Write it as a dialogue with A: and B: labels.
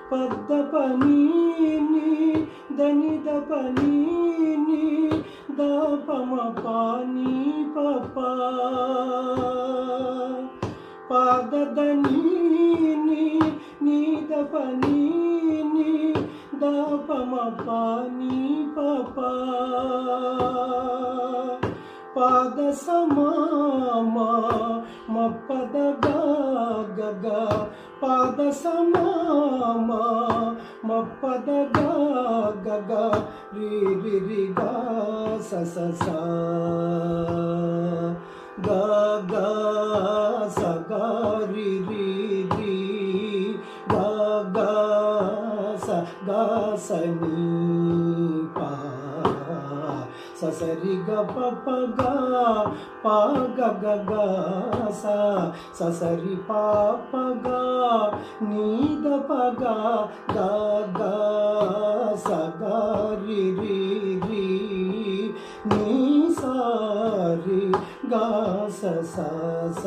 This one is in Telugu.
A: పద్ద పని దని పని దపమ పాని పప పాదని నీద పని దపమ పాని పప పాద సమామ మపద గగ పాద సమామ మపద గగ రి రి రి గా స స స గ గ స గ రి రి రి గ గ స గ స ని పా ససరి గ ప ప గ ప గ గ గ స ససరి ప ప గ ని ద ప గ గ గ స గ రి రి రి ని స రి గ స స స